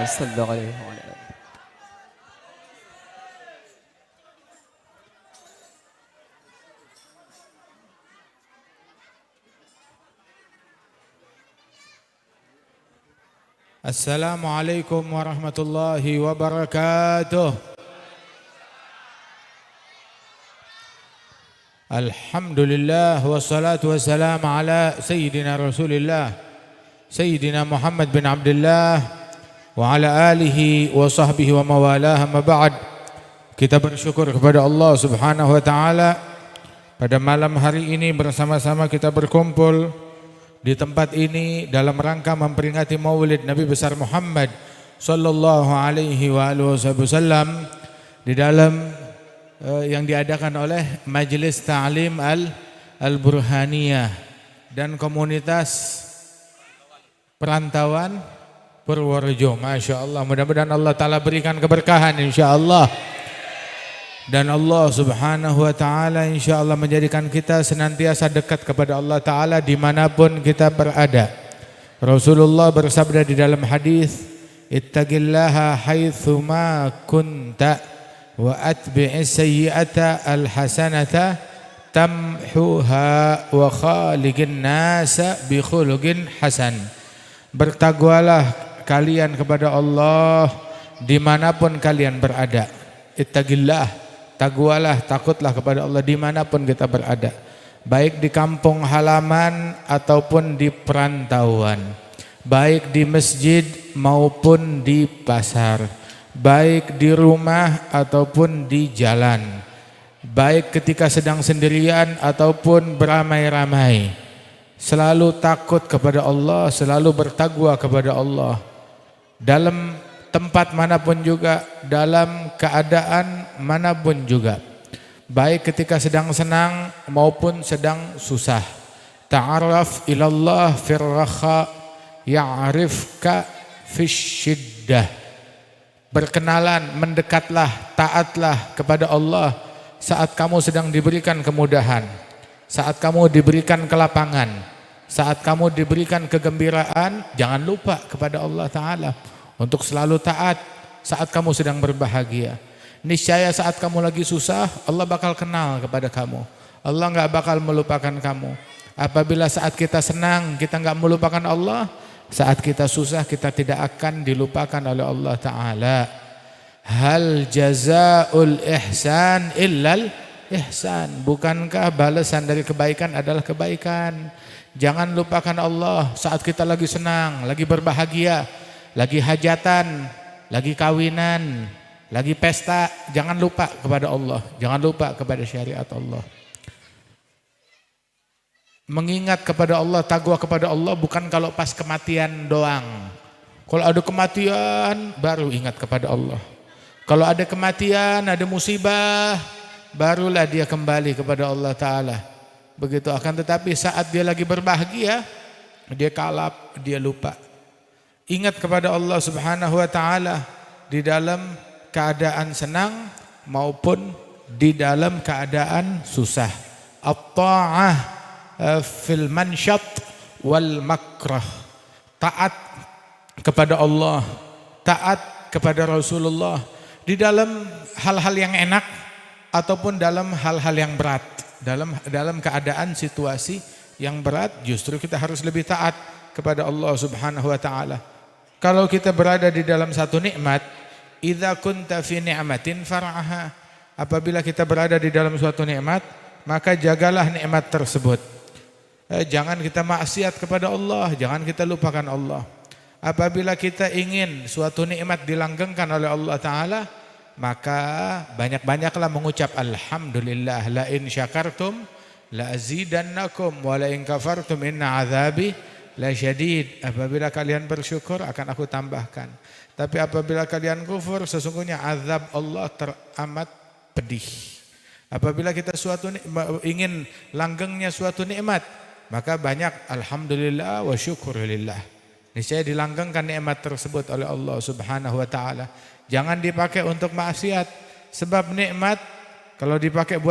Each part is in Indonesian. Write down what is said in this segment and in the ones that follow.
صلى عليه وعلى آله. Assalamualaikum warahmatullahi wabarakatuh. Alhamdulillah wassalatu wassalamu ala sayyidina Rasulillah Sayyidina Muhammad bin Abdullah wa ala alihi wa sahbihi wa mawalah, amma ba'd. Kita bersyukur kepada Allah Subhanahu wa taala pada malam hari ini bersama-sama kita berkumpul di tempat ini dalam rangka memperingati Maulid Nabi besar Muhammad sallallahu alaihi wasallam di dalam yang diadakan oleh Majelis Ta'lim Al-Burhaniyah dan komunitas perantauan Purworejo. Masya Allah, mudah-mudahan Allah Ta'ala berikan keberkahan insya Allah. Dan Allah Subhanahu wa ta'ala insya Allah menjadikan kita senantiasa dekat kepada Allah Ta'ala dimanapun kita berada. Rasulullah bersabda di dalam hadis, ittaqillaha haitsuma kunta wa atbi'is sayyi'ata alhasanata tamhuha wa khaliqin nasa bi khuluqin hasan. Bertakwalah kalian kepada Allah dimanapun kalian berada. Ittaqillah, takwalah, takutlah kepada Allah dimanapun kita berada, baik di kampung halaman ataupun di perantauan, baik di masjid maupun di pasar, baik di rumah ataupun di jalan, baik ketika sedang sendirian ataupun beramai-ramai. Selalu takut kepada Allah, selalu bertakwa kepada Allah dalam tempat manapun juga, dalam keadaan manapun juga, baik ketika sedang senang maupun sedang susah. Ta'arraf ilallah firraha ya'rifka fisyiddah. Berkenalan, mendekatlah, taatlah kepada Allah saat kamu sedang diberikan kemudahan, saat kamu diberikan kelapangan, saat kamu diberikan kegembiraan. Jangan lupa kepada Allah Ta'ala untuk selalu taat saat kamu sedang berbahagia. Niscaya saat kamu lagi susah, Allah bakal kenal kepada kamu. Allah enggak bakal melupakan kamu. Apabila saat kita senang, kita enggak melupakan Allah, saat kita susah, kita tidak akan dilupakan oleh Allah Ta'ala. Hal jazaul ihsan illal ihsan. Bukankah balasan dari kebaikan adalah kebaikan? Jangan lupakan Allah saat kita lagi senang, lagi berbahagia, lagi hajatan, lagi kawinan, lagi pesta. Jangan lupa kepada Allah, jangan lupa kepada syariat Allah. Mengingat kepada Allah, takwa kepada Allah bukan kalau pas kematian doang. Kalau ada kematian baru ingat kepada Allah. Kalau ada kematian, ada musibah, barulah dia kembali kepada Allah Ta'ala. Begitu. Akan tetapi saat dia lagi berbahagia, dia kalap, dia lupa. Ingat kepada Allah Subhanahu wa ta'ala di dalam keadaan senang maupun di dalam keadaan susah. At-ta'ah fil mansyat wal makrah. Taat kepada Allah, taat kepada Rasulullah di dalam hal-hal yang enak ataupun dalam hal-hal yang berat. Dalam keadaan situasi yang berat justru kita harus lebih taat kepada Allah Subhanahu wa ta'ala. Kalau kita berada di dalam satu nikmat, idza kunta fi ni'matin far'aha. Apabila kita berada di dalam suatu nikmat, maka jagalah nikmat tersebut. Jangan kita maksiat kepada Allah, jangan kita lupakan Allah. Apabila kita ingin suatu nikmat dilanggengkan oleh Allah Ta'ala, maka banyak-banyaklah mengucap alhamdulillah, la in syakartum la azidannakum wa la in kafartum inna azabi la syadid. Apabila kalian bersyukur akan aku tambahkan, tapi apabila kalian kufur sesungguhnya azab Allah teramat pedih. Apabila kita ingin langgengnya suatu nikmat, maka banyak alhamdulillah wa syukurillah. Niscaya dilanggengkan nikmat tersebut oleh Allah Subhanahu wa ta'ala. Jangan dipakai untuk maksiat, sebab nikmat kalau dipakai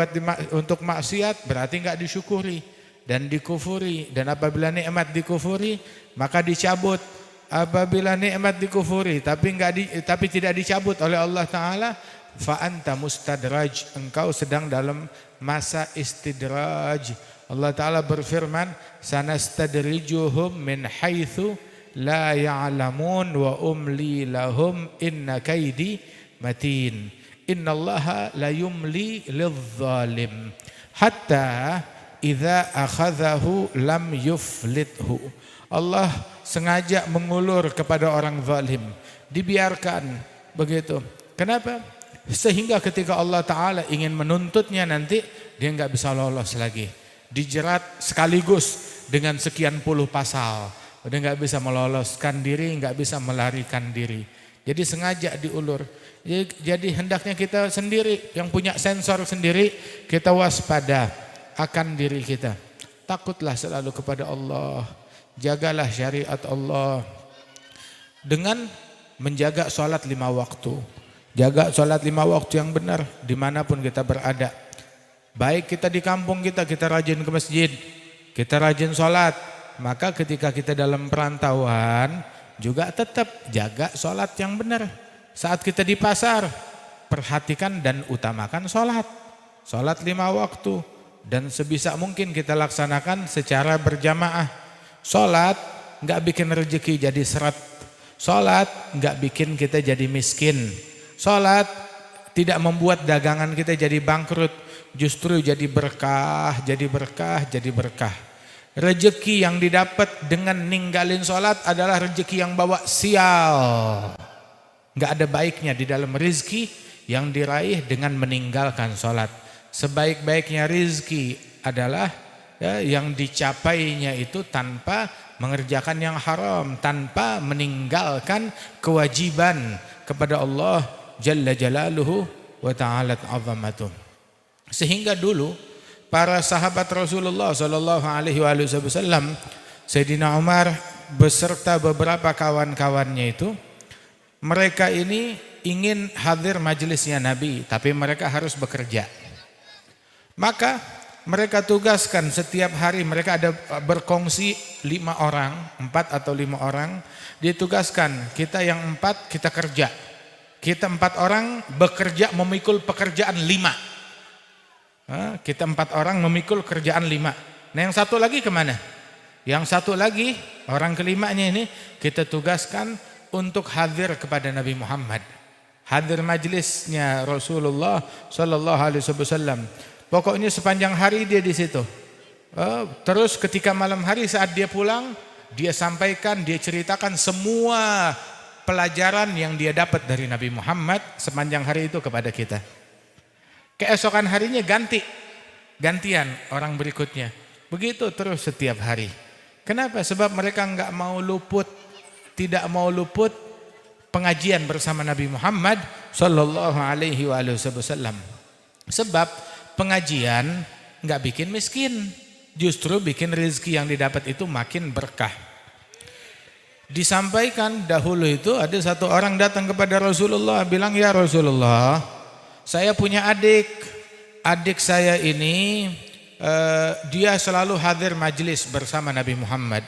untuk maksiat berarti enggak disyukuri dan dikufuri. Dan apabila nikmat dikufuri maka dicabut. apabila nikmat dikufuri tapi tidak dicabut oleh Allah Ta'ala, fa anta mustadraj, engkau sedang dalam masa istidraj. Allah Ta'ala berfirman, sanastadrijuhum min haitsu la ya'lamun wa umli lahum inna kaidi matin. Innallaha la yumli lidh-dhalim hatta idza akhadhahu lam yuflithu. Allah sengaja mengulur kepada orang zalim, dibiarkan begitu. Kenapa? Sehingga ketika Allah Ta'ala ingin menuntutnya nanti, dia enggak bisa lolos lagi. Dijerat sekaligus dengan sekian puluh pasal. Udah enggak bisa meloloskan diri, enggak bisa melarikan diri. Jadi sengaja diulur. Jadi hendaknya kita sendiri yang punya sensor sendiri, kita waspada akan diri kita. Takutlah selalu kepada Allah. Jagalah syariat Allah dengan menjaga sholat 5 waktu. Jaga sholat 5 waktu yang benar dimanapun kita berada. Baik kita di kampung kita rajin ke masjid, kita rajin sholat. Maka ketika kita dalam perantauan juga tetap jaga sholat yang benar. Saat kita di pasar, perhatikan dan utamakan sholat. Sholat 5 waktu dan sebisa mungkin kita laksanakan secara berjamaah. Sholat enggak bikin rezeki jadi seret. Sholat enggak bikin kita jadi miskin. Sholat tidak membuat dagangan kita jadi bangkrut. Justru jadi berkah, jadi berkah, jadi berkah. Rezeki yang didapat dengan ninggalin sholat adalah rezeki yang bawa sial. Enggak ada baiknya di dalam rezeki yang diraih dengan meninggalkan sholat. Sebaik-baiknya rezeki adalah yang dicapainya itu tanpa mengerjakan yang haram, tanpa meninggalkan kewajiban kepada Allah Jalla Jalaluhu wa Ta'ala 'azamatuh. Sehingga dulu para sahabat Rasulullah sallallahu alaihi wasallam, Sayyidina Umar beserta beberapa kawan-kawannya itu, mereka ini ingin hadir majelisnya Nabi, tapi mereka harus bekerja. Maka mereka tugaskan setiap hari, mereka ada berkongsi 5 orang, 4 atau 5 orang, ditugaskan, kita yang 4 kita kerja. Kita 4 orang bekerja memikul pekerjaan 5. Kita 4 orang memikul kerjaan 5. Nah yang satu lagi kemana? Yang satu lagi, orang kelimanya ini kita tugaskan untuk hadir kepada Nabi Muhammad. Hadir majelisnya Rasulullah sallallahu alaihi wasallam. Pokoknya sepanjang hari dia di situ. Terus ketika malam hari saat dia pulang, dia sampaikan, dia ceritakan semua pelajaran yang dia dapat dari Nabi Muhammad sepanjang hari itu kepada kita. Keesokan harinya gantian orang berikutnya. Begitu terus setiap hari. Kenapa? Sebab mereka enggak mau luput, tidak mau luput pengajian bersama Nabi Muhammad sallallahu alaihi wasallam. Sebab pengajian enggak bikin miskin, justru bikin rezeki yang didapat itu makin berkah. Disampaikan dahulu itu ada satu orang datang kepada Rasulullah bilang, ya Rasulullah, saya punya adik saya ini dia selalu hadir majelis bersama Nabi Muhammad.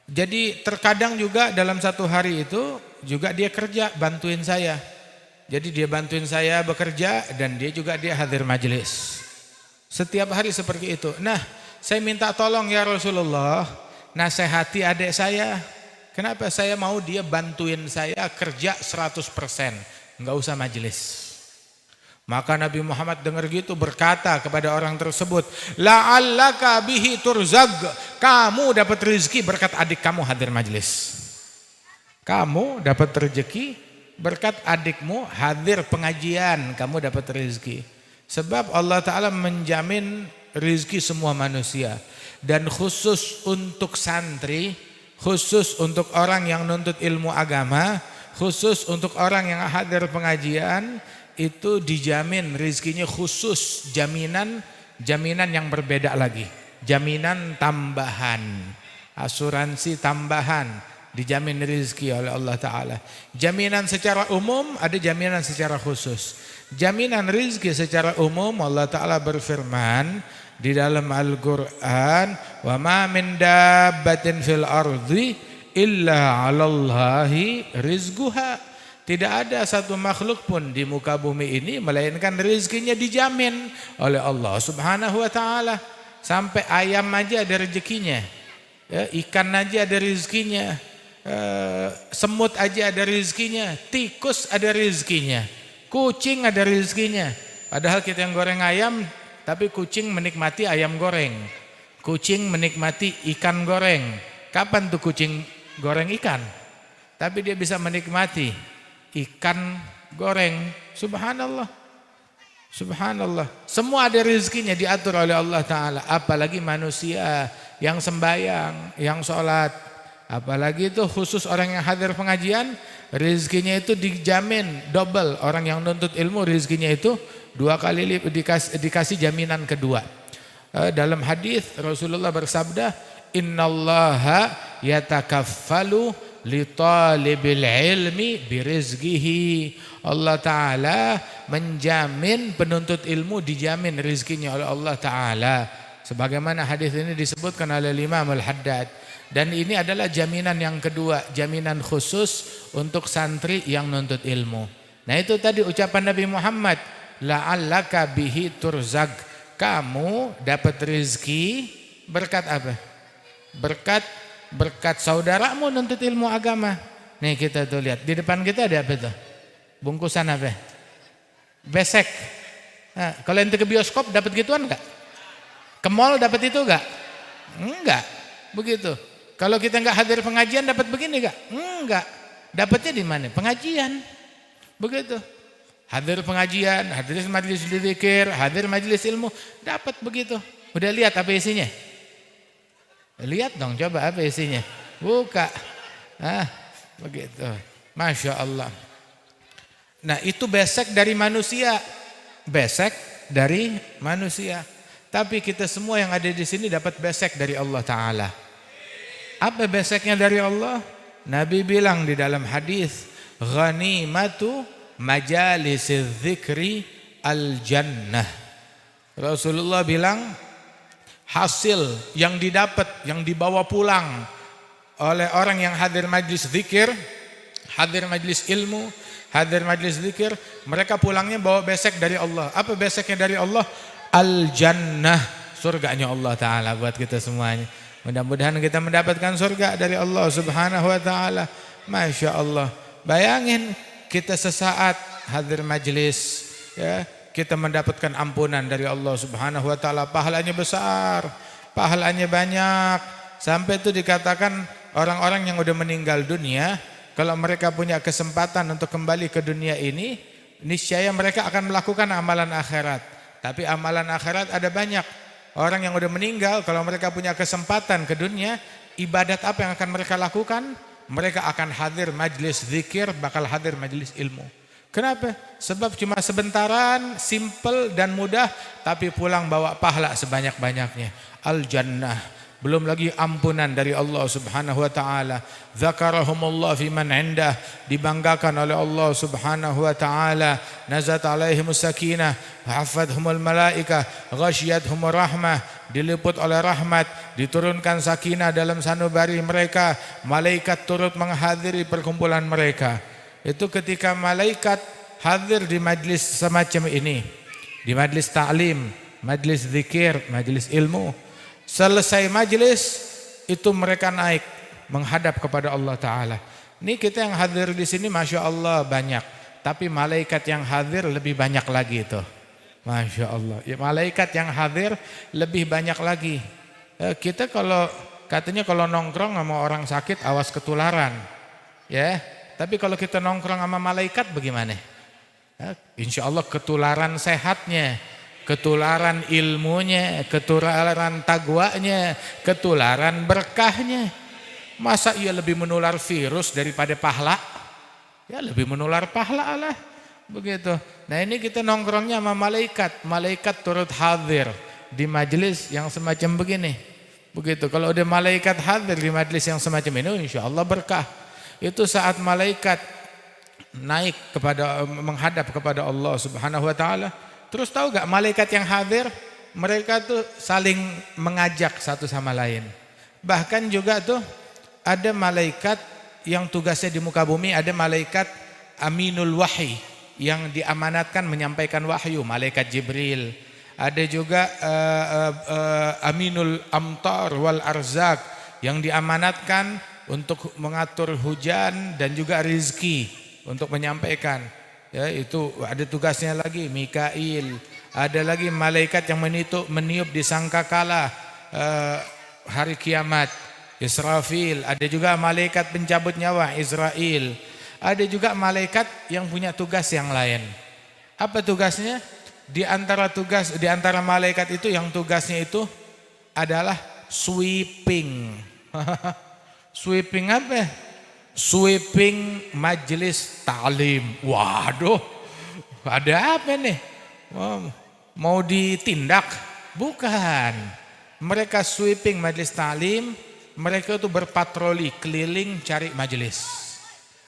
Jadi terkadang juga dalam satu hari itu juga dia kerja bantuin saya. Jadi dia bantuin saya bekerja dan dia hadir majelis. Setiap hari seperti itu. Nah, saya minta tolong ya Rasulullah, nasihati adik saya. Kenapa? Saya mau dia bantuin saya kerja 100%, enggak usah majelis. Maka Nabi Muhammad dengar gitu berkata kepada orang tersebut, la'allaka bihi turzag, kamu dapat rezeki berkat adik kamu hadir majelis. Kamu dapat rezeki berkat adikmu hadir pengajian, kamu dapat rezeki. Sebab Allah Ta'ala menjamin rezeki semua manusia. Dan khusus untuk santri, khusus untuk orang yang nuntut ilmu agama, khusus untuk orang yang hadir pengajian, itu dijamin rezekinya khusus, jaminan yang berbeda lagi. Jaminan tambahan, asuransi tambahan. Dijamin rezeki oleh Allah Ta'ala. Jaminan secara umum, ada jaminan secara khusus. Jaminan rezeki secara umum, Allah Ta'ala berfirman di dalam Al-Quran, wa ma min dabbatin fil ardi illa 'alallahi rizquha. Tidak ada satu makhluk pun di muka bumi ini melainkan rezekinya dijamin oleh Allah Subhanahu wa taala. Sampai ayam aja ada rezekinya. Ya, ikan aja ada rezekinya. Semut aja ada rezekinya, tikus ada rezekinya, kucing ada rezekinya. Padahal kita yang goreng ayam, tapi kucing menikmati ayam goreng. Kucing menikmati ikan goreng. Kapan tuh kucing goreng ikan? Tapi dia bisa menikmati ikan goreng. Subhanallah. Subhanallah. Semua ada rezekinya diatur oleh Allah Ta'ala. Apalagi manusia yang sembahyang, yang sholat. Apalagi itu khusus orang yang hadir pengajian, rezekinya itu dijamin double. Orang yang nuntut ilmu rezekinya itu 2 kali dikasih jaminan kedua. Dalam hadis Rasulullah bersabda, innallaha yatakaffalu li talibil ilmi birizqihi. Allah Ta'ala menjamin penuntut ilmu dijamin rezekinya oleh Allah Ta'ala. Sebagaimana hadis ini disebutkan oleh Imam Al-Haddad. Dan ini adalah jaminan yang kedua, jaminan khusus untuk santri yang nuntut ilmu. Nah itu tadi ucapan Nabi Muhammad, la'allaka bihi turzak. Kamu dapat rezeki berkat apa? Berkat saudaramu nuntut ilmu agama. Nih kita tuh lihat, di depan kita ada apa tuh? Bungkusan apa? Besek. Nah, kalau ente ke bioskop dapat gituan enggak? Ke mall dapat itu enggak? Enggak. Begitu. Kalau kita enggak hadir pengajian dapat begini enggak? Enggak. Dapatnya di mana? Pengajian. Begitu. Hadir pengajian, hadir majelis zikir, hadir majelis ilmu, dapat begitu. Udah lihat apa isinya? Lihat dong, coba apa isinya? Buka. Begitu. Masya Allah. Nah itu besek dari manusia. Besek dari manusia. Tapi kita semua yang ada di sini dapat besek dari Allah Ta'ala. Apa beseknya dari Allah? Nabi bilang di dalam hadis, ghanimatu majalisiz zikri al-jannah. Rasulullah bilang, hasil yang didapat, yang dibawa pulang oleh orang yang hadir majlis zikir, hadir majlis ilmu, hadir majlis zikir, mereka pulangnya bawa besek dari Allah. Apa beseknya dari Allah? Al-jannah, surganya Allah Ta'ala buat kita semuanya. Mudah-mudahan kita mendapatkan surga dari Allah Subhanahu wa Ta'ala. Masya Allah. Bayangin kita sesaat hadir majlis, ya, kita mendapatkan ampunan dari Allah Subhanahu wa Ta'ala. Pahalanya besar, pahalanya banyak. Sampai itu dikatakan orang-orang yang udah meninggal dunia, kalau mereka punya kesempatan untuk kembali ke dunia ini, niscaya mereka akan melakukan amalan akhirat. Tapi amalan akhirat ada banyak. Orang yang udah meninggal, kalau mereka punya kesempatan ke dunia, ibadat apa yang akan mereka lakukan? Mereka akan hadir majlis zikir, bakal hadir majlis ilmu. Kenapa? Sebab cuma sebentaran, simple dan mudah, tapi pulang bawa pahala sebanyak-banyaknya. Al-jannah. Belum lagi ampunan dari Allah Subhanahu wa Ta'ala. Zakarahumullah fi man indah, dibanggakan oleh Allah Subhanahu wa Ta'ala. Nazat alaihimus sakinah, hafadhumul malaikah, ghasyiyadhumur rahmah, diliput oleh rahmat, diturunkan sakinah dalam sanubari mereka. Malaikat turut menghadiri perkumpulan mereka. Itu ketika malaikat hadir di majlis semacam ini, di majlis ta'lim, majlis zikir, majlis ilmu. Selesai majlis itu mereka naik menghadap kepada Allah Ta'ala. Ini kita yang hadir di sini Masya Allah banyak, tapi malaikat yang hadir lebih banyak lagi itu. Masya Allah, ya, malaikat yang hadir lebih banyak lagi. Kita kalau katanya kalau nongkrong sama orang sakit awas ketularan, ya. Tapi kalau kita nongkrong sama malaikat bagaimana? Insya Allah ketularan sehatnya, ketularan ilmunya, ketularan taqwanya, ketularan berkahnya. Masa ia lebih menular virus daripada pahala? Ya lebih menular pahala lah. Begitu. Nah ini kita nongkrongnya sama malaikat. Malaikat turut hadir di majelis yang semacam begini. Begitu. Kalau udah malaikat hadir di majelis yang semacam ini, insya Allah berkah. Itu saat malaikat naik menghadap kepada Allah Subhanahu wa Ta'ala. Terus tahu gak malaikat yang hadir, mereka tuh saling mengajak satu sama lain. Bahkan juga tuh ada malaikat yang tugasnya di muka bumi, ada malaikat aminul wahyi yang diamanatkan menyampaikan wahyu, malaikat Jibril. Ada juga aminul amtar wal arzak yang diamanatkan untuk mengatur hujan dan juga rizki, untuk menyampaikan. Ya, itu ada tugasnya lagi Mikail. Ada lagi malaikat yang meniup di sangkakala hari kiamat, Israfil. Ada juga malaikat pencabut nyawa, Israel. Ada juga malaikat yang punya tugas yang lain. Apa tugasnya? Di antara malaikat itu yang tugasnya itu adalah sweeping. Sweeping apa? Sweeping majelis ta'lim. Waduh, ada apa nih? Mau ditindak? Bukan. Mereka sweeping majelis ta'lim, mereka itu berpatroli keliling cari majelis.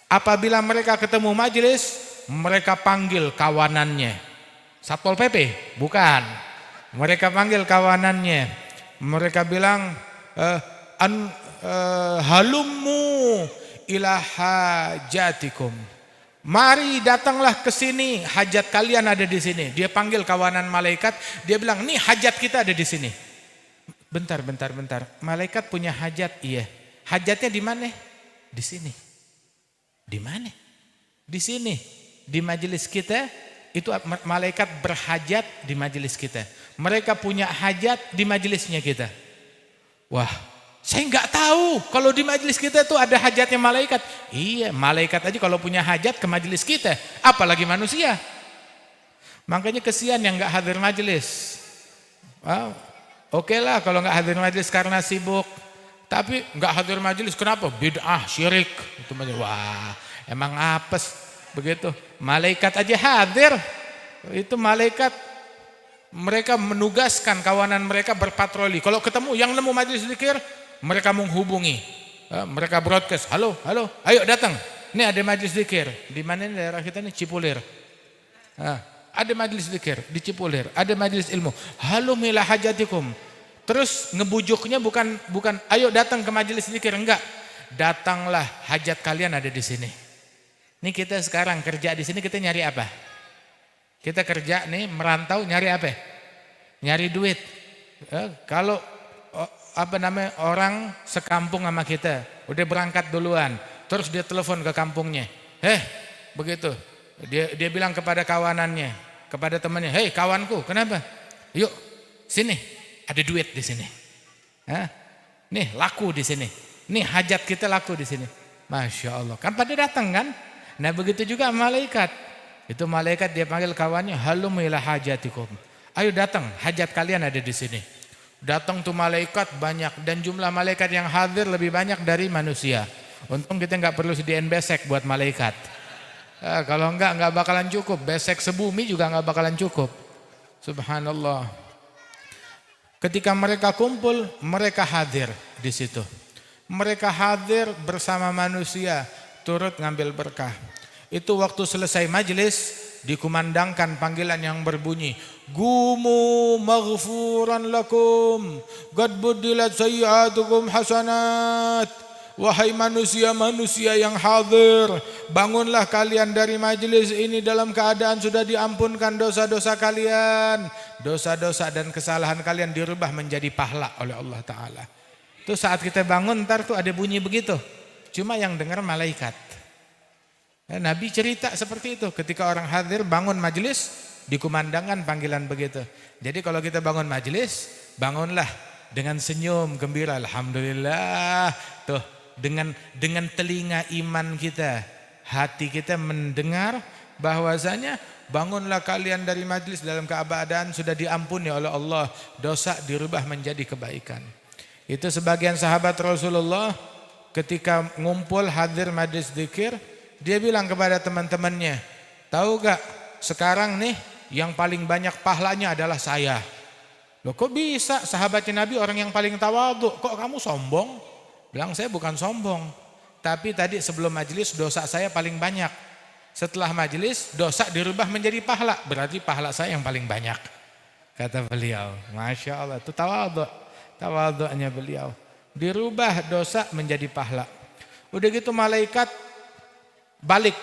Apabila mereka ketemu majelis, mereka panggil kawanannya. Satpol PP? Bukan. Mereka panggil kawanannya. Mereka bilang, halummu ila hajatikum. Mari datanglah ke sini, hajat kalian ada di sini. Dia panggil kawanan malaikat, dia bilang, "Nih hajat kita ada di sini." Bentar. Malaikat punya hajat, iya. Hajatnya di mana? Di sini. Di mana? Di sini. Di majelis kita, itu malaikat berhajat di majelis kita. Mereka punya hajat di majelisnya kita. Wah, saya nggak tahu kalau di majelis kita tuh ada hajatnya malaikat. Iya, malaikat aja kalau punya hajat ke majelis kita, apalagi manusia. Makanya kesian yang nggak hadir majelis. Oke lah kalau nggak hadir majelis karena sibuk. Tapi nggak hadir majelis kenapa? Bid'ah, syirik. Itu wah, emang apes begitu. Malaikat aja hadir. Itu malaikat, mereka menugaskan kawanan mereka berpatroli. Kalau ketemu yang nemu majelis zikir, mereka menghubungi, mereka broadcast, halo, ayo datang. Ini ada majelis zikir. Di mana daerah kita nih? Cipulir. Ada majelis zikir di Cipulir, ada majelis ilmu. Halum ila hajatikum. Terus ngebujuknya bukan ayo datang ke majelis zikir, enggak. Datanglah, hajat kalian ada di sini. Ini kita sekarang kerja di sini, kita nyari apa? Kita kerja nih merantau nyari apa? Nyari duit. Kalau orang sekampung sama kita, udah berangkat duluan, terus dia telepon ke kampungnya. Begitu. Dia bilang kepada kawanannya, kepada temannya, "Hei kawanku, kenapa? Yuk, sini. Ada duit di sini. Nih laku di sini. Nih hajat kita laku di sini." Masya Allah. Kan pada datang kan? Nah begitu juga malaikat. Itu malaikat dia panggil kawannya, halum ila hajatikum. Ayo datang, hajat kalian ada di sini. Datang tuh malaikat banyak, dan jumlah malaikat yang hadir lebih banyak dari manusia. Untung kita nggak perlu sediain besek buat malaikat. Kalau nggak bakalan cukup. Besek sebumi juga nggak bakalan cukup. Subhanallah. Ketika mereka kumpul, mereka hadir di situ. Mereka hadir bersama manusia, turut ngambil berkah. Itu waktu selesai majelis, dikumandangkan panggilan yang berbunyi, "Gumu maghfuran lakum, qad buddilat sayyi'atukum hasanat." Wahai manusia-manusia yang hadir, bangunlah kalian dari majelis ini dalam keadaan sudah diampunkan dosa-dosa kalian. Dosa-dosa dan kesalahan kalian dirubah menjadi pahala oleh Allah Ta'ala. Itu saat kita bangun, ntar tuh ada bunyi begitu. Cuma yang dengar malaikat. Nabi cerita seperti itu. Ketika orang hadir bangun majelis, dikumandangkan panggilan begitu. Jadi kalau kita bangun majelis, bangunlah dengan senyum gembira. Alhamdulillah. Tuh, dengan telinga iman kita, hati kita mendengar bahwasanya bangunlah kalian dari majelis dalam keadaan sudah diampuni oleh Allah, dosa dirubah menjadi kebaikan. Itu sebagian sahabat Rasulullah ketika ngumpul hadir majelis zikir, dia bilang kepada teman-temannya, "Tahu gak, sekarang nih yang paling banyak pahalanya adalah saya." Loh kok bisa sahabatnya Nabi orang yang paling tawadhu, kok kamu sombong? Bilang, "Saya bukan sombong, tapi tadi sebelum majelis dosa saya paling banyak. Setelah majelis dosa dirubah menjadi pahala, berarti pahala saya yang paling banyak." Kata beliau. Masya Allah, itu tawadhu. Tawadhu'nya beliau. Dirubah dosa menjadi pahala. Udah gitu malaikat balik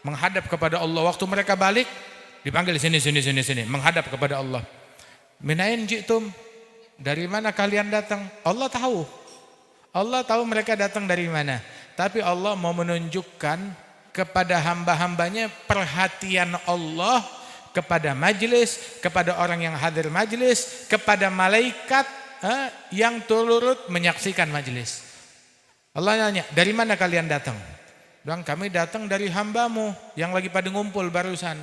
menghadap kepada Allah. Waktu mereka balik dipanggil sini, menghadap kepada Allah. Min ain ji'tum? Dari mana kalian datang? Allah tahu. Allah tahu mereka datang dari mana. Tapi Allah mau menunjukkan kepada hamba-hambanya perhatian Allah kepada majelis, kepada orang yang hadir majelis, kepada malaikat yang turut menyaksikan majelis. Allah nanya, dari mana kalian datang? Bilang, kami datang dari hambamu yang lagi pada ngumpul barusan.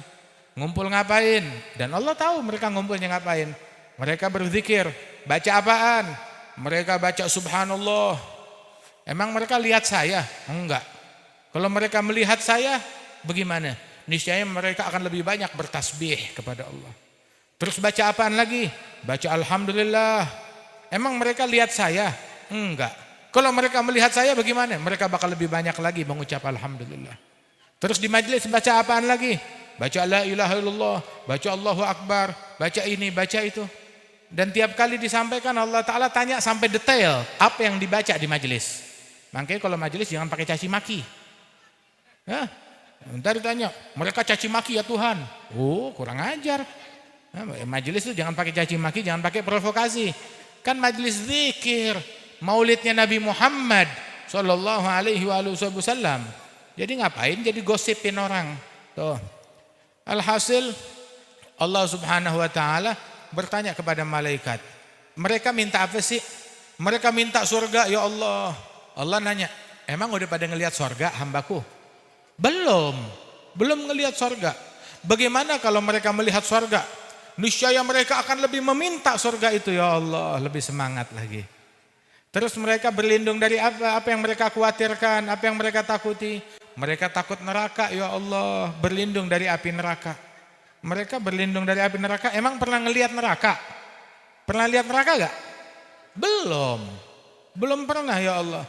Ngumpul ngapain? Dan Allah tahu mereka ngumpulnya ngapain. Mereka berzikir. Baca apaan? Mereka baca subhanallah. Emang mereka lihat saya? Enggak. Kalau mereka melihat saya, bagaimana? Niscaya mereka akan lebih banyak bertasbih kepada Allah. Terus baca apaan lagi? Baca alhamdulillah. Emang mereka lihat saya? Enggak. Kalau mereka melihat saya bagaimana? Mereka bakal lebih banyak lagi mengucap alhamdulillah. Terus di majelis baca apaan lagi? Baca la ilaha illallah, baca Allahu akbar, baca ini, baca itu. Dan tiap kali disampaikan Allah Ta'ala tanya sampai detail apa yang dibaca di majelis. Makanya kalau majelis jangan pakai caci maki. Ntar ditanya, mereka caci maki ya Tuhan. Oh, kurang ajar. Majelis itu jangan pakai caci maki, jangan pakai provokasi. Kan majelis zikir, maulidnya Nabi Muhammad sallallahu alaihi wasallam. Jadi ngapain jadi gosipin orang? Tuh. Alhasil Allah Subhanahu wa taala bertanya kepada malaikat. Mereka minta apa sih? Mereka minta surga, ya Allah. Allah nanya, emang udah pada ngelihat surga hambaku? Belum ngelihat surga. Bagaimana kalau mereka melihat surga? Niscaya mereka akan lebih meminta surga itu, ya Allah, lebih semangat lagi. Terus mereka berlindung dari apa? Apa yang mereka khawatirkan, apa yang mereka takuti? Mereka takut neraka, ya Allah, berlindung dari api neraka. Mereka berlindung dari api neraka. Emang pernah ngelihat neraka? Pernah lihat neraka gak? Belum pernah, ya Allah.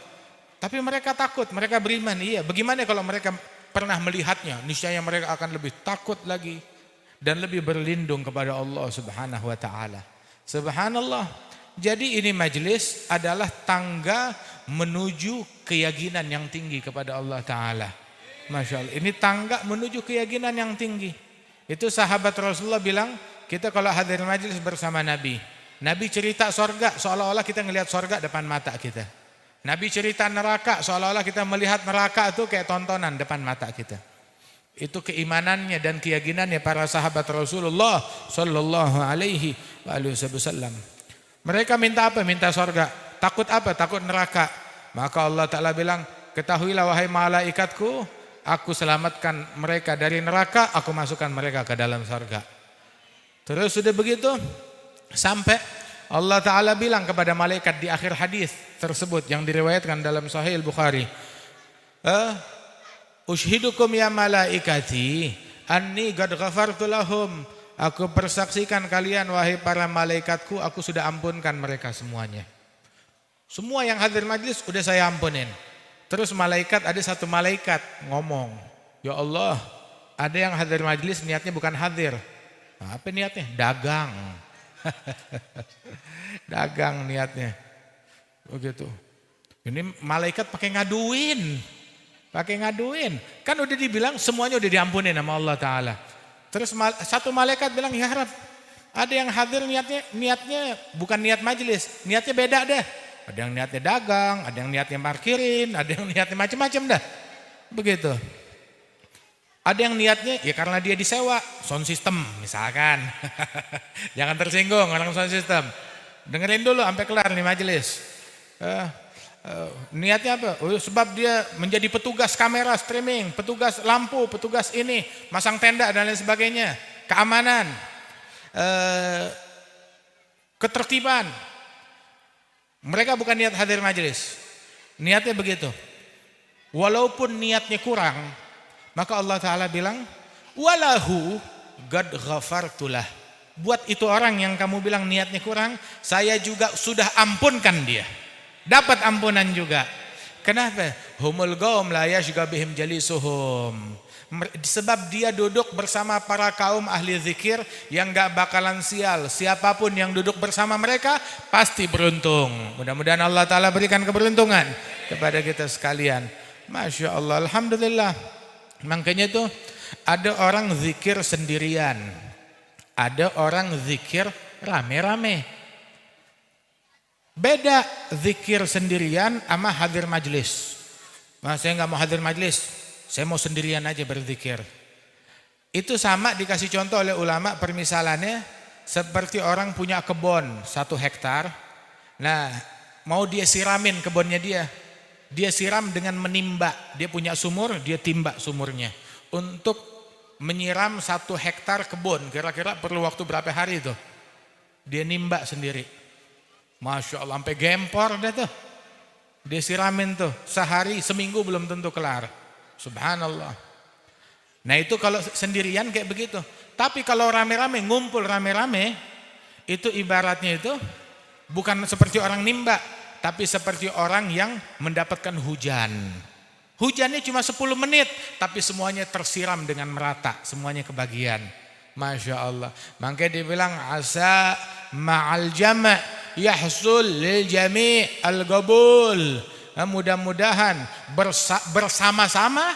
Tapi mereka takut, mereka beriman. Iya, bagaimana kalau mereka pernah melihatnya? Niscaya mereka akan lebih takut lagi dan lebih berlindung kepada Allah Subhanahu wa taala. Subhanallah. Jadi ini majelis adalah tangga menuju keyakinan yang tinggi kepada Allah Ta'ala. Masya Allah, ini tangga menuju keyakinan yang tinggi. Itu sahabat Rasulullah bilang, kita kalau hadir majelis bersama Nabi, Nabi cerita sorga seolah-olah kita ngelihat sorga depan mata kita. Nabi cerita neraka seolah-olah kita melihat neraka itu kayak tontonan depan mata kita. Itu keimanannya dan keyakinannya para sahabat Rasulullah Sallallahu alaihi wasallam. Mereka minta apa? Minta sorga. Takut apa? Takut neraka. Maka Allah Ta'ala bilang, ketahuilah wahai malaikatku, aku selamatkan mereka dari neraka, aku masukkan mereka ke dalam sorga. Terus sudah begitu, sampai Allah Ta'ala bilang kepada malaikat di akhir hadis tersebut yang diriwayatkan dalam Sahih Bukhari. Ushidukum ya malaikati, anni qad ghafartu lahum. Aku persaksikan kalian wahai para malaikatku, aku sudah ampunkan mereka semuanya. Semua yang hadir majlis sudah saya ampunin. Terus malaikat, ada satu malaikat ngomong, ya Allah, ada yang hadir majlis niatnya bukan hadir. Nah, apa niatnya? Dagang. Dagang niatnya. Begitu. Ini malaikat pakai ngaduin. Kan udah dibilang semuanya udah diampunin sama Allah Ta'ala. Terus satu malaikat bilang, ya Rab, ada yang hadir niatnya bukan niat majelis, niatnya beda deh. Ada yang niatnya dagang, ada yang niatnya parkirin, ada yang niatnya macam-macam dah. Begitu. Ada yang niatnya ya karena dia disewa, sound system misalkan. Jangan tersinggung orang sound system. Dengerin dulu sampai kelar nih majelis. Niatnya apa? Sebab dia menjadi petugas kamera streaming, petugas lampu, petugas ini, masang tenda dan lain sebagainya, keamanan, ketertiban. Mereka bukan niat hadir majelis. Niatnya begitu. Walaupun niatnya kurang, maka Allah Ta'ala bilang, walahu qad ghafartulah. Buat itu orang yang kamu bilang niatnya kurang, saya juga sudah ampunkan dia. Dapat ampunan juga. Kenapa? Humul qaum la yashqa bihim jalisuhum. Sebab dia duduk bersama para kaum ahli zikir yang gak bakalan sial. Siapapun yang duduk bersama mereka pasti beruntung. Mudah-mudahan Allah Ta'ala berikan keberuntungan kepada kita sekalian. Masya Allah, alhamdulillah. Makanya tuh ada orang zikir sendirian, ada orang zikir rame-rame. Beda zikir sendirian sama hadir majlis. Nah, saya nggak mau hadir majlis, saya mau sendirian aja berzikir. Itu sama dikasih contoh oleh ulama, permisalannya seperti orang punya kebun 1 hektar. Nah, mau dia siramin kebunnya dia. Dia siram dengan menimba. Dia punya sumur, dia timba sumurnya. Untuk menyiram 1 hektar kebun, kira-kira perlu waktu berapa hari itu? Dia nimba sendiri. Masya Allah, sampai gempor dah tuh. Dia siramin tuh, sehari, seminggu belum tentu kelar. Subhanallah. Nah itu kalau sendirian kayak begitu. Tapi kalau rame-rame, ngumpul rame-rame, itu ibaratnya itu bukan seperti orang nimba, tapi seperti orang yang mendapatkan hujan. Hujannya cuma 10 menit, tapi semuanya tersiram dengan merata, semuanya kebagian. Masya Allah. Makanya dibilang asa ma'al jama' yahsul lil jami' al-qabul. Mudah-mudahan bersama-sama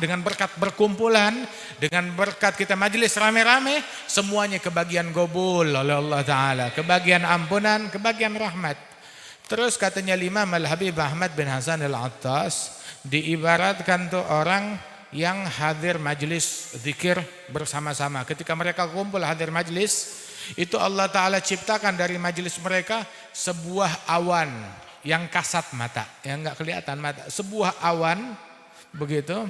dengan berkat berkumpulan, dengan berkat kita majelis rame-rame, semuanya kebagian qabul oleh Allah Ta'ala, kebagian ampunan, kebagian rahmat. Terus katanya Imam Al-Habib Ahmad bin Hasan Al-Attas, diibaratkan tuh orang yang hadir majlis zikir bersama-sama. Ketika mereka kumpul hadir majlis, itu Allah Ta'ala ciptakan dari majlis mereka sebuah awan yang kasat mata, yang enggak kelihatan mata. Sebuah awan begitu,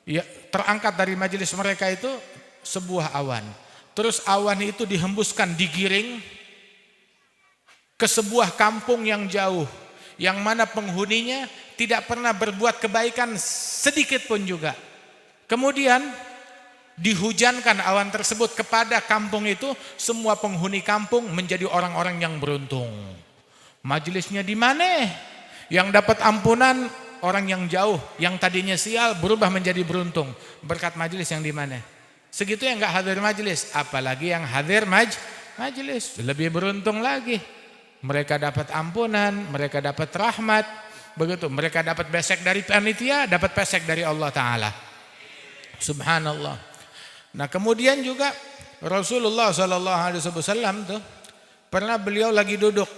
ya, terangkat dari majlis mereka itu sebuah awan. Terus awan itu dihembuskan, digiring ke sebuah kampung yang jauh, yang mana penghuninya tidak pernah berbuat kebaikan sedikit pun juga. Kemudian dihujankan awan tersebut kepada kampung itu, semua penghuni kampung menjadi orang-orang yang beruntung. Majelisnya di mana? Yang dapat ampunan orang yang jauh, yang tadinya sial berubah menjadi beruntung berkat majelis yang di mana? Segitu yang enggak hadir majelis, apalagi yang hadir majelis, lebih beruntung lagi. Mereka dapat ampunan, mereka dapat rahmat, begitu. Mereka dapat besek dari panitia, dapat pesek dari Allah Ta'ala. Subhanallah. Nah kemudian juga Rasulullah SAW tuh pernah beliau lagi duduk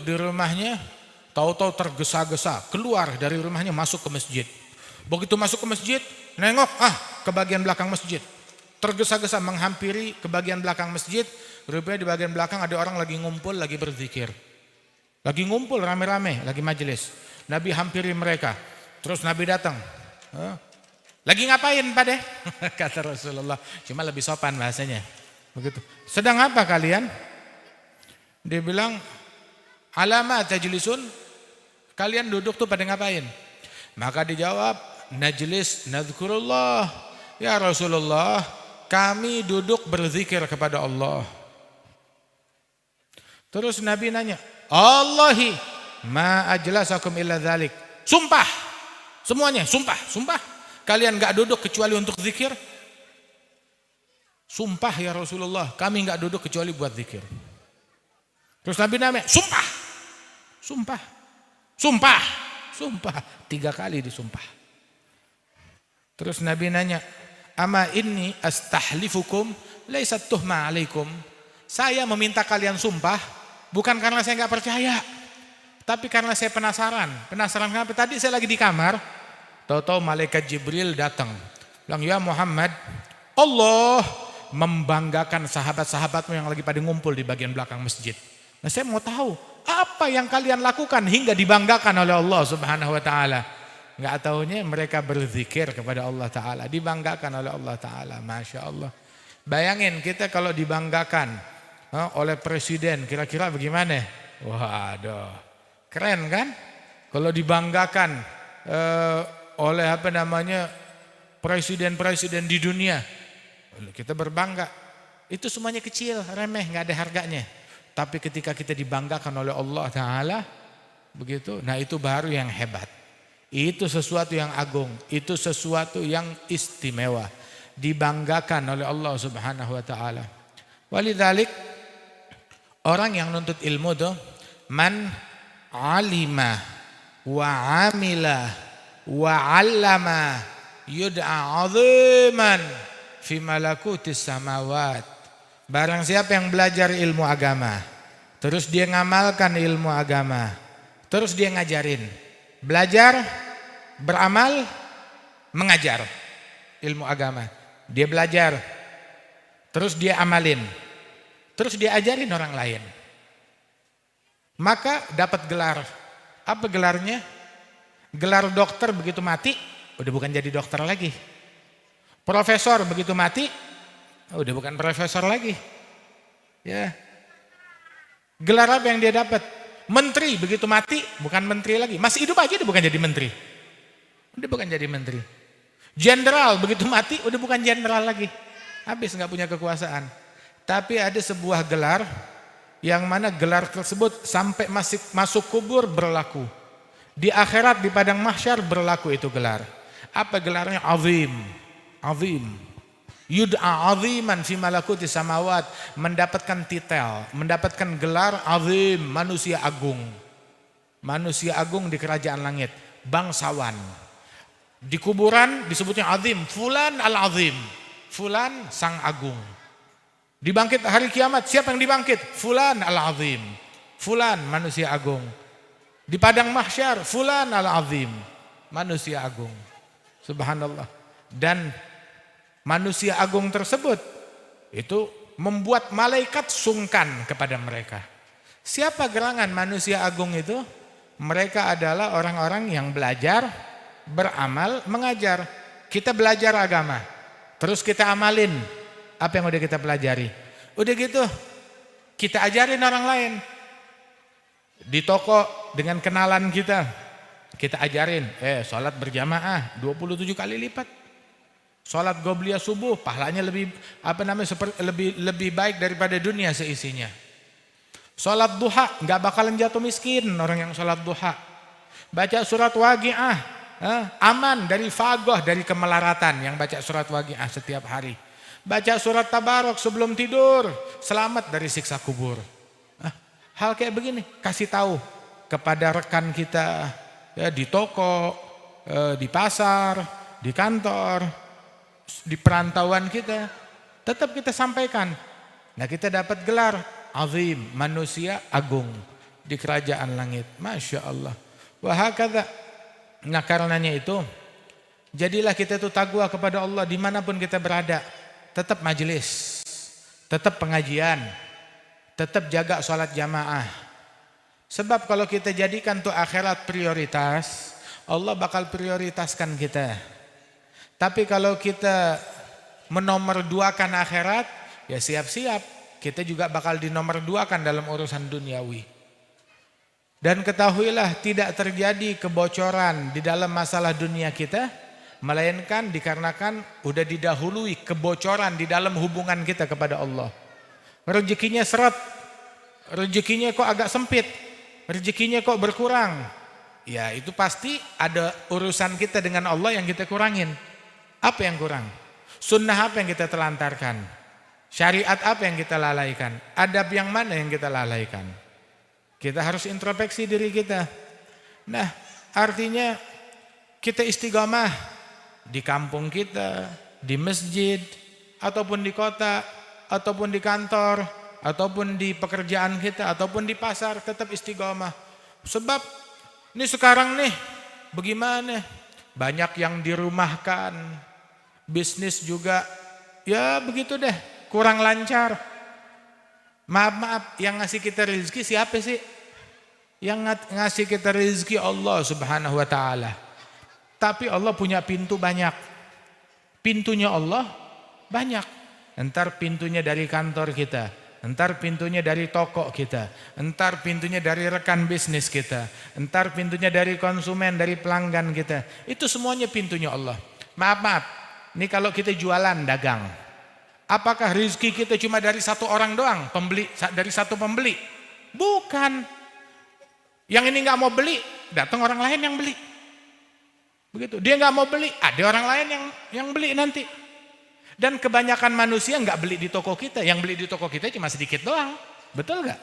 di rumahnya, tahu-tahu tergesa-gesa keluar dari rumahnya masuk ke masjid. Begitu masuk ke masjid, nengok ke bagian belakang masjid, tergesa-gesa menghampiri ke bagian belakang masjid. Rupanya di bagian belakang ada orang lagi ngumpul, lagi berzikir. Lagi ngumpul rame-rame, lagi majelis. Nabi hampiri mereka. Terus Nabi datang. Lagi ngapain Pak deh? Kata Rasulullah. Cuma lebih sopan bahasanya. Begitu. Sedang apa kalian? Dia bilang, alama tajlisun. Kalian duduk tuh pada ngapain? Maka dijawab, najlis nadzukurullah. Ya Rasulullah, kami duduk berzikir kepada Allah. Terus Nabi nanya, Allahi ma ajlasakum illa dzalik. Sumpah. Semuanya sumpah. Kalian enggak duduk kecuali untuk zikir? Sumpah ya Rasulullah, kami enggak duduk kecuali buat zikir. Terus Nabi nanya, sumpah. 3 kali disumpah. Terus Nabi nanya, ama inni astahlifukum laisat tuhma alaikum. Saya meminta kalian sumpah bukan karena saya enggak percaya, tapi karena saya penasaran. Penasaran kenapa? Tadi saya lagi di kamar, tahu-tahu malaikat Jibril datang. Bilang, ya Muhammad, Allah membanggakan sahabat-sahabatmu yang lagi pada ngumpul di bagian belakang masjid. Nah saya mau tahu, apa yang kalian lakukan hingga dibanggakan oleh Allah Subhanahu wa ta'ala. Enggak tahunya mereka berzikir kepada Allah Ta'ala, dibanggakan oleh Allah Ta'ala. Masya Allah. Bayangin kita kalau dibanggakan oleh presiden, kira-kira bagaimana? Waduh, keren kan? Kalau dibanggakan oleh presiden-presiden di dunia, kita berbangga. Itu semuanya kecil, remeh, nggak ada harganya. Tapi ketika kita dibanggakan oleh Allah Ta'ala, begitu, nah itu baru yang hebat. Itu sesuatu yang agung, itu sesuatu yang istimewa, dibanggakan oleh Allah Subhanahu wa Ta'ala. Walidzalik, orang yang nuntut ilmu tuh man alima wa amila wa 'allama yud'a 'aziman fi malakutis samawat. Barang siapa yang belajar ilmu agama, terus dia ngamalkan ilmu agama, terus dia ngajarin, belajar, beramal, mengajar ilmu agama. Dia belajar, terus dia amalin, terus dia ajarin orang lain. Maka dapat gelar. Apa gelarnya? Gelar dokter begitu mati, udah bukan jadi dokter lagi. Profesor begitu mati, udah bukan profesor lagi. Ya. Gelar apa yang dia dapat? Menteri begitu mati, bukan menteri lagi. Masih hidup aja udah bukan jadi menteri. Udah bukan jadi menteri. Jenderal begitu mati, udah bukan jenderal lagi. Habis nggak punya kekuasaan. Tapi ada sebuah gelar yang mana gelar tersebut sampai masuk kubur berlaku. Di akhirat di padang mahsyar berlaku itu gelar. Apa gelarnya? Azim. Azim. Yud'a aziman fi malakuti samawat, mendapatkan titel, mendapatkan gelar azim, manusia agung. Manusia agung di kerajaan langit, bangsawan. Di kuburan disebutnya azim, fulan al-azim. Fulan sang agung. Dibangkit hari kiamat, siapa yang dibangkit? Fulan al-azim. Fulan manusia agung. Di padang mahsyar, fulan al-azim, manusia agung. Subhanallah. Dan manusia agung tersebut itu membuat malaikat sungkan kepada mereka. Siapa gerangan manusia agung itu? Mereka adalah orang-orang yang belajar, beramal, mengajar. Kita belajar agama, terus kita amalin apa yang udah kita pelajari. Udah gitu kita ajarin orang lain. Di toko dengan kenalan kita ajarin, sholat berjamaah 27 kali lipat. Sholat qobliyah subuh pahalanya lebih baik daripada dunia seisinya. Sholat duha nggak bakalan jatuh miskin orang yang sholat duha. Baca surat Waqiah, aman dari fagoh, dari kemelaratan yang baca surat Waqiah setiap hari. Baca surat Tabarok sebelum tidur, selamat dari siksa kubur. Hal kayak begini kasih tahu kepada rekan kita ya, di toko, di pasar, di kantor, di perantauan kita, tetap kita sampaikan. Nah, kita dapat gelar azim, manusia agung di kerajaan langit. Masya Allah. Wahakadha. Nah, karenanya itu jadilah kita itu taqwa kepada Allah dimanapun kita berada. Tetap majelis, tetap pengajian, tetap jaga sholat jamaah. Sebab kalau kita jadikan tuh akhirat prioritas, Allah bakal prioritaskan kita. Tapi kalau kita menomorduakan akhirat, ya siap-siap kita juga bakal dinomorduakan dalam urusan duniawi. Dan ketahuilah tidak terjadi kebocoran di dalam masalah dunia kita, melainkan dikarenakan udah didahului kebocoran di dalam hubungan kita kepada Allah. Rezekinya seret, rezekinya kok agak sempit, rezekinya kok berkurang. Ya itu pasti ada urusan kita dengan Allah yang kita kurangin. Apa yang kurang? Sunnah apa yang kita telantarkan? Syariat apa yang kita lalaikan? Adab yang mana yang kita lalaikan? Kita harus introspeksi diri kita. Nah, artinya kita istiqomah di kampung kita, di masjid, ataupun di kota, ataupun di kantor, ataupun di pekerjaan kita, ataupun di pasar, tetap istiqomah. Sebab ini sekarang nih, bagaimana? Banyak yang dirumahkan, bisnis juga, ya begitu deh, kurang lancar. Maaf, yang ngasih kita rezeki siapa sih? Yang ngasih kita rezeki Allah Subhanahu wa ta'ala. Tapi Allah punya pintu banyak. Pintunya Allah banyak. Entar pintunya dari kantor kita, entar pintunya dari toko kita, entar pintunya dari rekan bisnis kita, entar pintunya dari konsumen, dari pelanggan kita. Itu semuanya pintunya Allah. Maaf, ini kalau kita jualan, dagang, apakah rezeki kita cuma dari satu orang doang, dari satu pembeli? Bukan. Yang ini nggak mau beli, datang orang lain yang beli. Begitu. Dia nggak mau beli, ada orang lain yang beli nanti. Dan kebanyakan manusia nggak beli di toko kita, yang beli di toko kita cuma sedikit doang, betul nggak?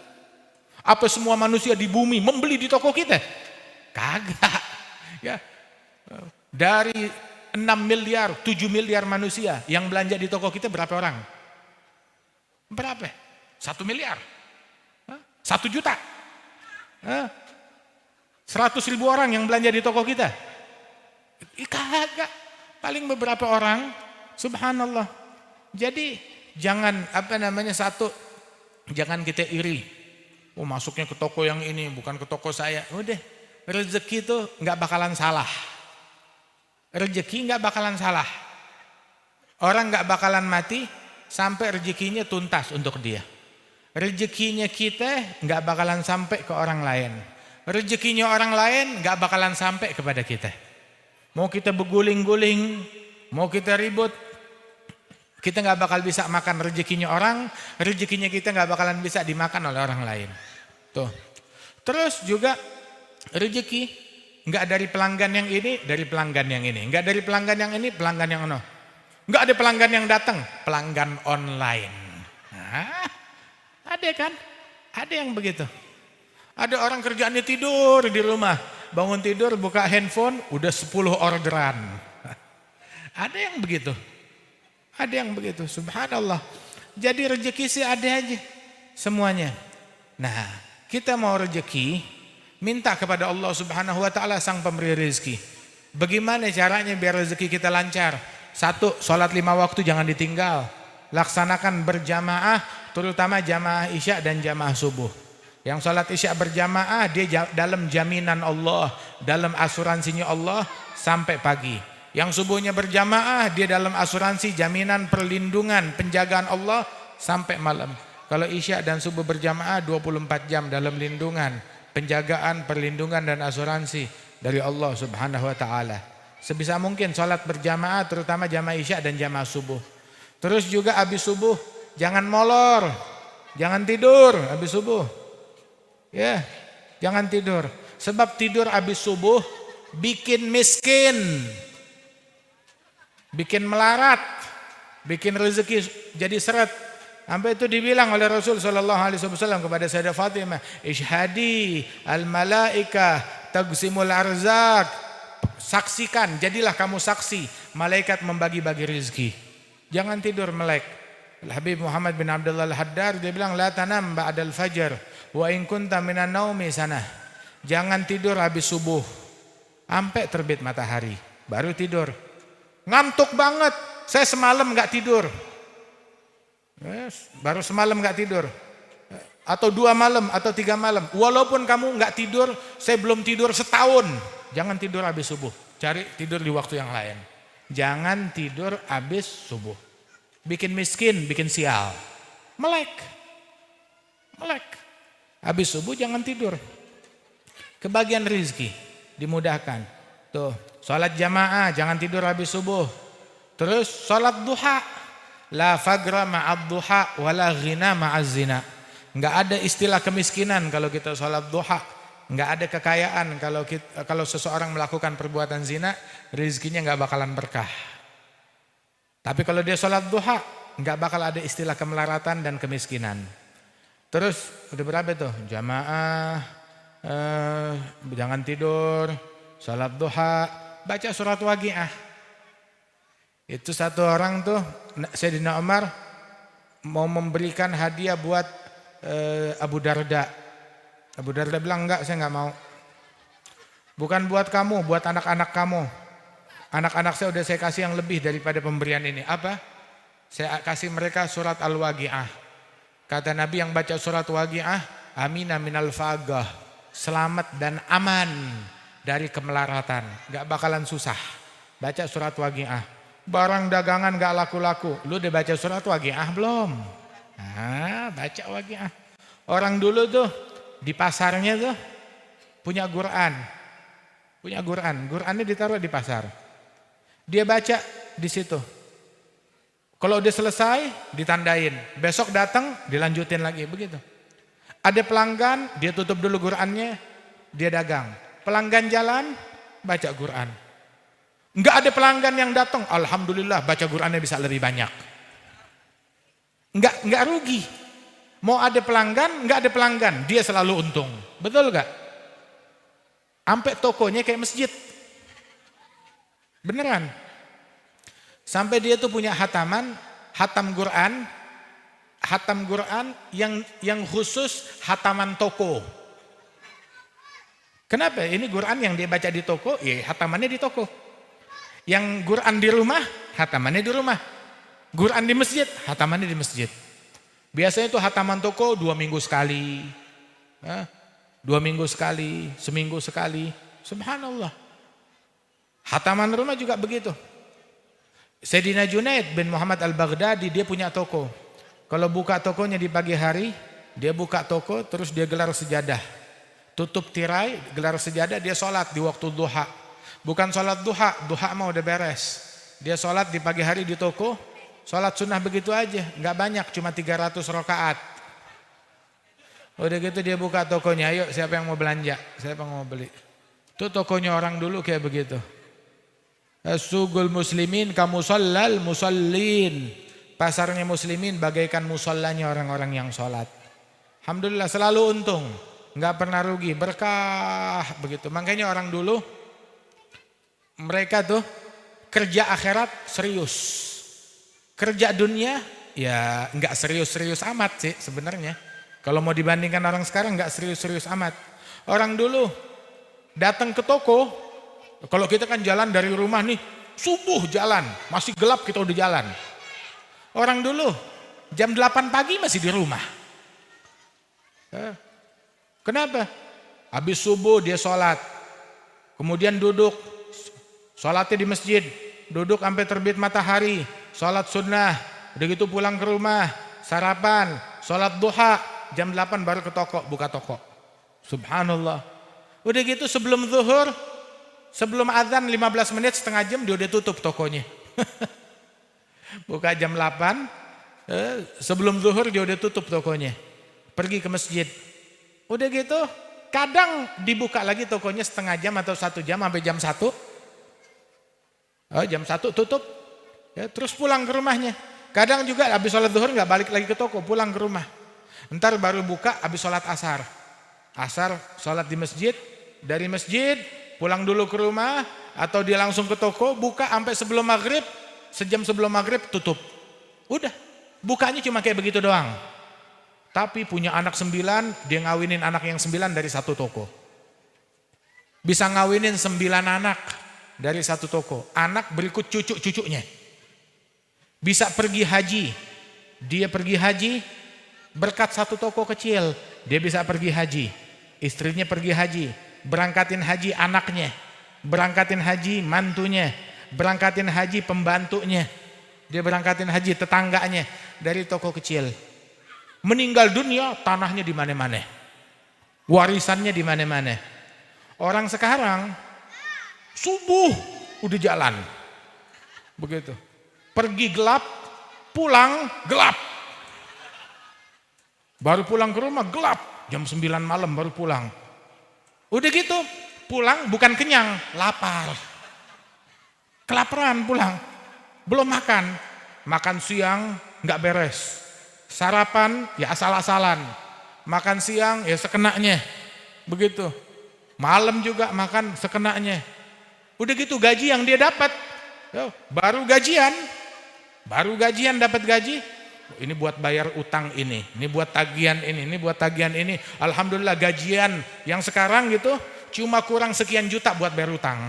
Apa semua manusia di bumi membeli di toko kita? Kagak. Ya. Dari 6 miliar, 7 miliar manusia yang belanja di toko kita berapa orang? Berapa? 1 miliar? 1 juta? 100.000 orang yang belanja di toko kita? Kagak. Paling beberapa orang. Subhanallah. Jadi jangan jangan kita iri. Oh, masuknya ke toko yang ini, bukan ke toko saya. Udah, rezeki itu nggak bakalan salah. Rezeki nggak bakalan salah. Orang nggak bakalan mati sampai rezekinya tuntas untuk dia. Rezekinya kita nggak bakalan sampai ke orang lain. Rezekinya orang lain nggak bakalan sampai kepada kita. Mau kita berguling-guling, mau kita ribut, kita nggak bakal bisa makan rezekinya orang, rezekinya kita nggak bakalan bisa dimakan oleh orang lain. Tuh. Terus juga rezeki nggak dari pelanggan yang ini, dari pelanggan yang ini, nggak dari pelanggan yang ini, pelanggan yang ono. Nggak ada pelanggan yang datang, pelanggan online. Nah, ada kan? Ada yang begitu. Ada orang kerjaannya tidur di rumah, bangun tidur buka handphone, udah 10 orderan. Ada yang begitu. Ada yang begitu, subhanallah. Jadi rezeki sih ada aja semuanya. Nah, kita mau rezeki, minta kepada Allah Subhanahu wa taala sang pemberi rezeki. Bagaimana caranya biar rezeki kita lancar? 1, sholat 5 waktu jangan ditinggal. Laksanakan berjamaah, terutama jamaah Isya dan jamaah subuh. Yang sholat Isya berjamaah dia dalam jaminan Allah, dalam asuransinya Allah sampai pagi. Yang subuhnya berjamaah dia dalam asuransi jaminan perlindungan penjagaan Allah sampai malam. Kalau Isya dan subuh berjamaah 24 jam dalam lindungan, penjagaan, perlindungan dan asuransi dari Allah Subhanahu wa taala. Sebisa mungkin sholat berjamaah terutama jamaah Isya dan jamaah subuh. Terus juga habis subuh jangan molor. Jangan tidur habis subuh. Ya, jangan tidur. Sebab tidur habis subuh bikin miskin. Bikin melarat, bikin rezeki jadi seret. Sampai itu dibilang oleh Rasul sallallahu alaihi wasallam kepada Sayyidah Fatimah, "Ishhadi al-malaika taqsimul arzak." Saksikan, jadilah kamu saksi, malaikat membagi-bagi rezeki. Jangan tidur melek. Habib Muhammad bin Abdullah Al-Haddad dia bilang, "La tanam ba'dal fajr wa in kunta minan naumi sanah." Jangan tidur habis subuh sampai terbit matahari, baru tidur. Ngantuk banget, saya semalam nggak tidur. Baru semalam nggak tidur. Atau 2 malam atau 3 malam. Walaupun kamu nggak tidur, saya belum tidur setahun. Jangan tidur habis subuh. Cari tidur di waktu yang lain. Jangan tidur habis subuh. Bikin miskin, bikin sial. Melek. Habis subuh jangan tidur. Kebagian rezeki dimudahkan. Tuh. Salat jamaah, jangan tidur habis subuh. Terus salat duha. La fagra ma'ad duha wala ghina ma'az zina. Enggak ada istilah kemiskinan kalau kita salat duha. Enggak ada kekayaan kalau seseorang melakukan perbuatan zina, rezekinya enggak bakalan berkah. Tapi kalau dia salat duha, enggak bakal ada istilah kemelaratan dan kemiskinan. Terus udah berapa tuh? Jamaah, jangan tidur, salat duha. Baca surat Waqiah. Itu satu orang tuh Sayyidina Umar mau memberikan hadiah buat Abu Darda. Abu Darda bilang enggak, saya enggak mau. Bukan buat kamu, buat anak-anak kamu. Anak-anak saya udah saya kasih yang lebih daripada pemberian ini. Apa? Saya kasih mereka surat Al-Waqiah. Kata Nabi yang baca surat Waqiah, amina minal fagah. Selamat dan aman dari kemelaratan, gak bakalan susah. Baca surat Waqiah. Barang dagangan gak laku-laku. Lu udah baca surat Waqiah belum? Nah, baca Waqiah. Orang dulu tuh di pasarnya tuh punya Quran. Qurannya ditaruh di pasar. Dia baca di situ. Kalau udah selesai ditandain. Besok datang dilanjutin lagi begitu. Ada pelanggan, dia tutup dulu Qurannya, dia dagang. Pelanggan jalan, baca Quran. Enggak ada pelanggan yang datang, alhamdulillah baca Qurannya bisa lebih banyak. Enggak rugi. Mau ada pelanggan, nggak ada pelanggan, dia selalu untung. Betul gak? Sampai tokonya kayak masjid. Beneran. Sampai dia tuh punya hatam Quran yang khusus hataman toko. Kenapa? Ini Quran yang dia baca di toko, ya hatamannya di toko. Yang Quran di rumah, hatamannya di rumah. Quran di masjid, hatamannya di masjid. Biasanya itu hataman toko 2 minggu sekali. 2 minggu sekali, seminggu sekali. Subhanallah. Hataman rumah juga begitu. Sayyidina Junaid bin Muhammad al-Baghdadi, dia punya toko. Kalau buka tokonya di pagi hari, dia buka toko terus dia gelar sejadah. Tutup tirai, gelar sejadah, dia sholat di waktu duha. Bukan sholat duha mah udah beres. Dia sholat di pagi hari di toko, sholat sunnah begitu aja, nggak banyak, cuma 300 rakaat. Udah gitu dia buka tokonya, ayo siapa yang mau belanja, siapa yang mau beli. Itu tokonya orang dulu kayak begitu. As-suqul muslimin kamusallal musallin. Pasarnya muslimin bagaikan musallanya orang-orang yang sholat. Alhamdulillah selalu untung, nggak pernah rugi, berkah begitu. Makanya orang dulu mereka tuh kerja akhirat serius, kerja dunia ya nggak serius-serius amat sih sebenarnya. Kalau mau dibandingkan orang sekarang nggak serius-serius amat. Orang dulu datang ke toko, kalau kita kan jalan dari rumah nih, subuh jalan, masih gelap kita udah jalan. Orang dulu jam 8 pagi masih di rumah. Kenapa? Habis subuh dia sholat, kemudian duduk, sholatnya di masjid, duduk sampai terbit matahari, sholat sunnah, udah gitu pulang ke rumah, sarapan, sholat duha, jam 8 baru ke toko, buka toko. Subhanallah. Udah gitu sebelum zuhur, sebelum azan 15 menit setengah jam dia udah tutup tokonya. Buka jam 8, sebelum zuhur dia udah tutup tokonya. Pergi ke masjid. Udah gitu kadang dibuka lagi tokonya setengah jam atau 1 jam sampai jam 1. Jam 1 tutup. Ya, terus pulang ke rumahnya. Kadang juga habis sholat zuhur nggak balik lagi ke toko, pulang ke rumah. Ntar baru buka habis sholat asar. Asar sholat di masjid, dari masjid pulang dulu ke rumah atau dia langsung ke toko, buka sampai sebelum maghrib, sejam sebelum maghrib tutup. Udah, bukanya cuma kayak begitu doang. Tapi punya anak 9, dia ngawinin anak yang 9 dari satu toko. Bisa ngawinin 9 anak dari satu toko. Anak berikut cucu-cucunya. Bisa pergi haji. Dia pergi haji berkat satu toko kecil. Dia bisa pergi haji. Istrinya pergi haji. Berangkatin haji anaknya. Berangkatin haji mantunya. Berangkatin haji pembantunya. Dia berangkatin haji tetangganya dari toko kecil. Meninggal dunia tanahnya di mana-mana. Warisannya di mana-mana. Orang sekarang subuh udah jalan. Begitu. Pergi gelap, pulang gelap. Baru pulang ke rumah gelap, jam 9 malam baru pulang. Udah gitu, pulang bukan kenyang, lapar. Kelaparan pulang, belum makan. Makan siang nggak beres. Sarapan ya asal-asalan. Makan siang ya sekenanya. Begitu. Malam juga makan sekenanya. Udah gitu gaji yang dia dapat, baru gajian dapat gaji. Ini buat bayar utang ini buat tagihan ini buat tagihan ini. Alhamdulillah gajian yang sekarang gitu cuma kurang sekian juta buat bayar utang.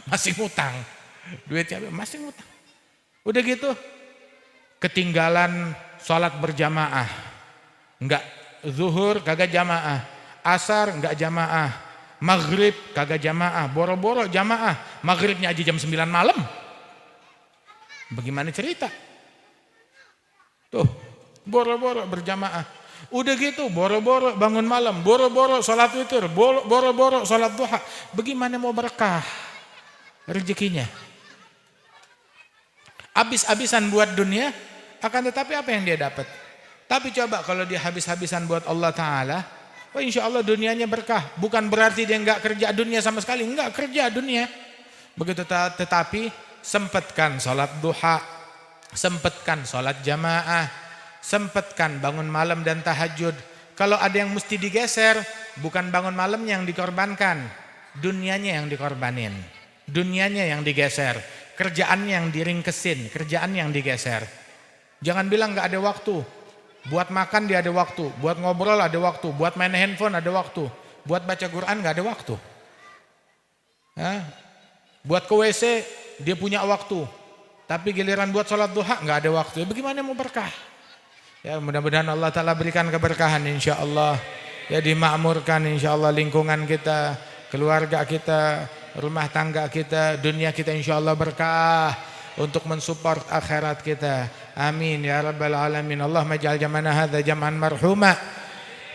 Masih ngutang. Duitnya masih ngutang. Udah gitu ketinggalan sholat berjamaah. Enggak, zuhur kagak jamaah, asar enggak jamaah, maghrib kagak jamaah, boro-boro jamaah, maghribnya aja jam 9 malam. Bagaimana cerita? Tuh, boro-boro berjamaah. Udah gitu, boro-boro bangun malam, boro-boro sholat witir, boro-boro sholat duha. Bagaimana mau berkah rezekinya? Habis-habisan buat dunia, akan tetapi apa yang dia dapat? Tapi coba kalau dia habis-habisan buat Allah Ta'ala, insya Allah dunianya berkah. Bukan berarti dia enggak kerja dunia sama sekali, enggak kerja dunia. Begitu tetapi sempatkan sholat duha, sempatkan sholat jamaah, Sempatkan bangun malam dan tahajud. Kalau ada yang mesti digeser, bukan bangun malamnya yang dikorbankan, dunianya yang dikorbanin, dunianya yang digeser, kerjaannya yang diringkesin, kerjaan yang digeser. Jangan bilang gak ada waktu. Buat makan dia ada waktu, buat ngobrol ada waktu, buat main handphone ada waktu, buat baca Quran gak ada waktu. Buat ke WC dia punya waktu, tapi giliran buat sholat duha gak ada waktu. Bagaimana mau berkah? Ya mudah-mudahan Allah Ta'ala berikan keberkahan insya Allah. Ya dimakmurkan insya Allah lingkungan kita, keluarga kita, rumah tangga kita, dunia kita insya Allah berkah untuk mensupport akhirat kita. Amin ya rabbal alamin. Allahumma ij'al jam'ana hadza jam'an marhuma,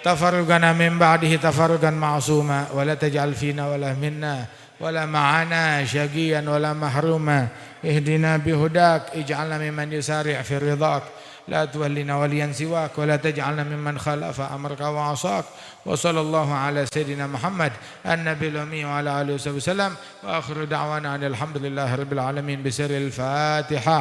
tafarruqana min ba'dihi tafarruqan ma'suma, wa la taj'al fina wa la minna wa la ma'ana syaqiyan wa la mahruma. Ihdina bihudak, ij'alna mimman yusari' fi ridhak. لا تولنا وليا سواك ولا تجعلنا ممن خالف أمرك وعصاك. وصلى الله على سيدنا محمد النبي الأمي وعلى آله وصحبه وسلم. وآخر دعوانا أن الحمد لله رب العالمين بسر الفاتحة.